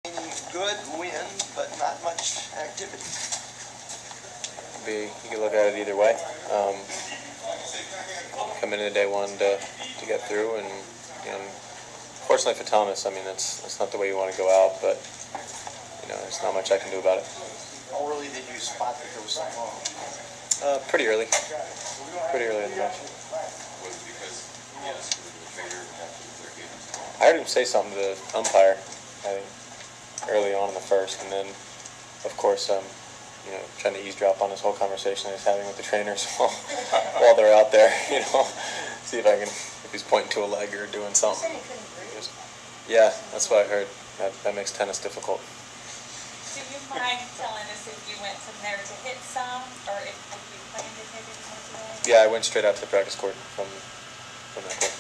Good win, but not much activity. You can look at it either way. Come into day one to get through, and fortunately for Thomas, I mean that's not the way you want to go out, but there's not much I can do about it. How early did you spot that there was something wrong? Pretty early in the match. I heard him say something to the umpire, I think, early on in the first, and then, of course, trying to eavesdrop on this whole conversation he's having with the trainers while they're out there, see if he's pointing to a leg or doing something. Yeah, that's what I heard. That makes tennis difficult. Do you mind telling us if you went from there to hit some, or if you planned to hit any more today? Yeah, I went straight out to the practice court from that court.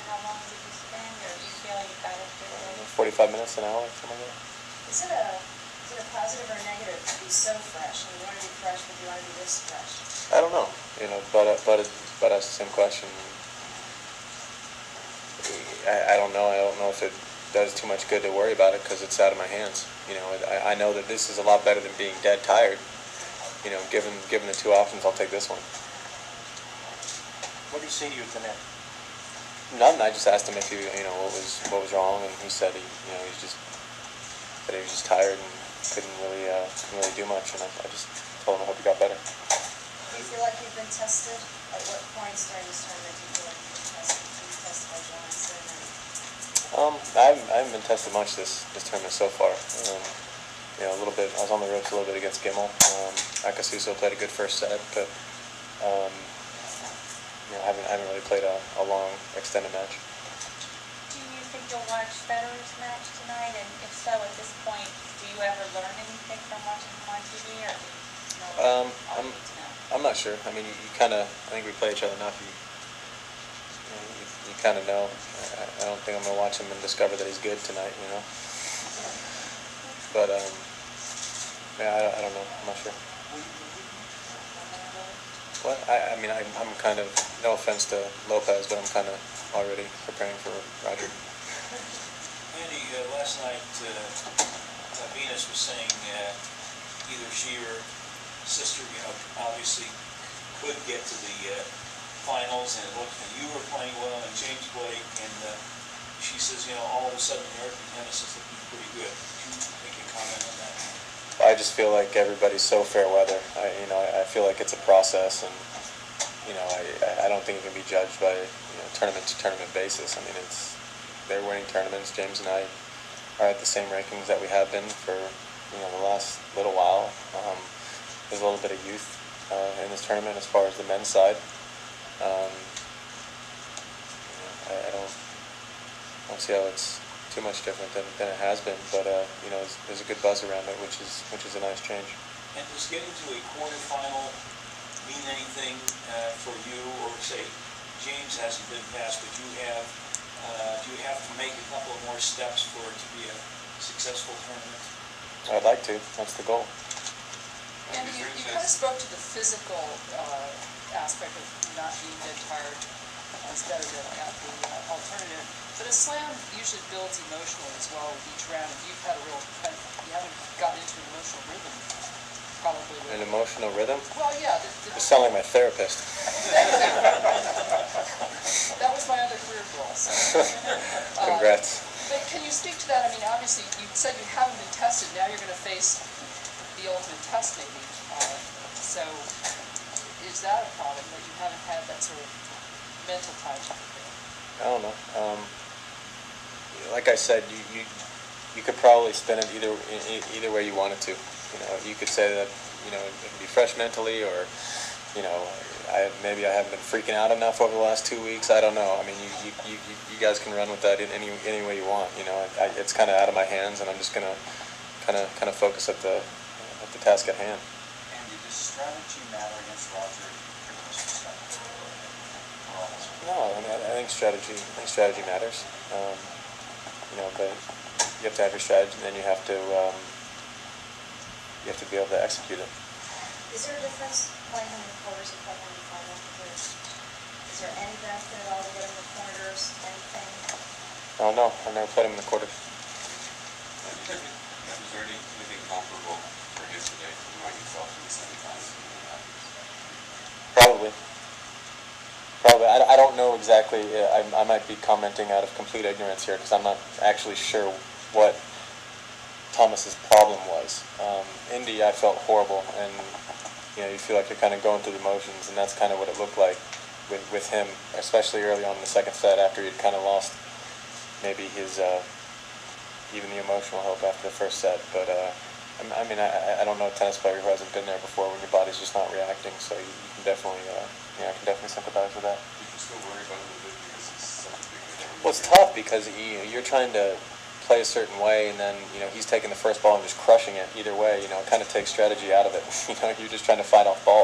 How long did you spend, or do you feel you got it good? 45 minutes, an hour, something like that. Is it a positive or negative to be so fresh? You want to be fresh, but you want to be this fresh? I don't know, but that's the same question. I don't know. I don't know if it does too much good to worry about it because it's out of my hands. I know that this is a lot better than being dead tired. Given the two options, I'll take this one. What did he say to you at the net? Nothing. I just asked him if he, what was wrong, and he said he was just tired and couldn't really do much. And I just told him I hope he got better. Do you feel like you've been tested? At what points during this tournament do you feel like you've been tested? Were you tested by Johansson? I haven't been tested much this tournament so far. A little bit. I was on the ropes a little bit against Gimmel. Akasuso played a good first set, but I haven't really played a long extended match. Do you think you'll watch Federer's match tonight? And if so, at this point, do you ever learn anything from watching him on TV, or do you know all you need to know? I'm not sure. I mean, I think we play each other enough. You kind of know. I don't think I'm going to watch him and discover that he's good tonight, But, I don't know. I'm not sure. What? I'm kind of, no offense to Lopez, but I'm kind of already preparing for Roger. Andy, last night, Venus was saying either she or sister, obviously could get to the finals, and you were playing well, and James played, and she says, all of a sudden American tennis is looking pretty good. Can you make a comment on that? I just feel like everybody's so fair weather. I feel like it's a process, and I don't think it can be judged by tournament to tournament basis. I mean, they're winning tournaments. James and I are at the same rankings that we have been for the last little while. There's a little bit of youth in this tournament as far as the men's side. I don't see how it's too much different than it has been, but there's a good buzz around it, which is a nice change. And does getting to a quarterfinal mean anything for you, or say James hasn't been past, but you have? Do you have to make a couple of more steps for it to be a successful tournament? I'd like to. That's the goal. And you kind of spoke to the physical aspect of not being dead tired as better than at the alternative. But a slam usually builds emotionally as well with each round. You've had you haven't gotten into an emotional rhythm, probably. An emotional rhythm? Well, yeah. You sound like my therapist. That was my other career goal. So. Congrats. But can you speak to that? I mean, obviously, you said you haven't been tested. Now you're going to face the ultimate test, maybe. So is that a problem, that you haven't had that sort of mental time to prepare? I don't know. Like I said, you could probably spin it either way you wanted to. You could say that it can be fresh mentally, or maybe I haven't been freaking out enough over the last 2 weeks. I don't know. I mean, you guys can run with that in any way you want. It's kind of out of my hands, and I'm just gonna kind of focus at the task at hand. Andy, does strategy matter against Roger? No, I think strategy matters. But you have to have your strategy, and then you have to be able to execute it. Is there a difference playing him in the quarters and playing him in the final? Is there any benefit at all to get him in the quarters? Anything? Oh no, I've never played him in the quarters. Is there anything comparable for his today from what you felt in the semifinals? Probably. I don't know exactly. I might be commenting out of complete ignorance here because I'm not actually sure what Thomas's problem was. Indy, I felt horrible, and you feel like you're kind of going through the motions, and that's kind of what it looked like with him, especially early on in the second set after he'd kind of lost maybe his even the emotional hope after the first set. But I mean, I don't know a tennis player who hasn't been there before when your body's just not reacting. So you can definitely, I can definitely sympathize with that. You can still worry about it a little bit because it's such a big deal. Well, it's tough because you're trying to play a certain way, and then he's taking the first ball and just crushing it. Either way, it kind of takes strategy out of it. You're just trying to fight off balls.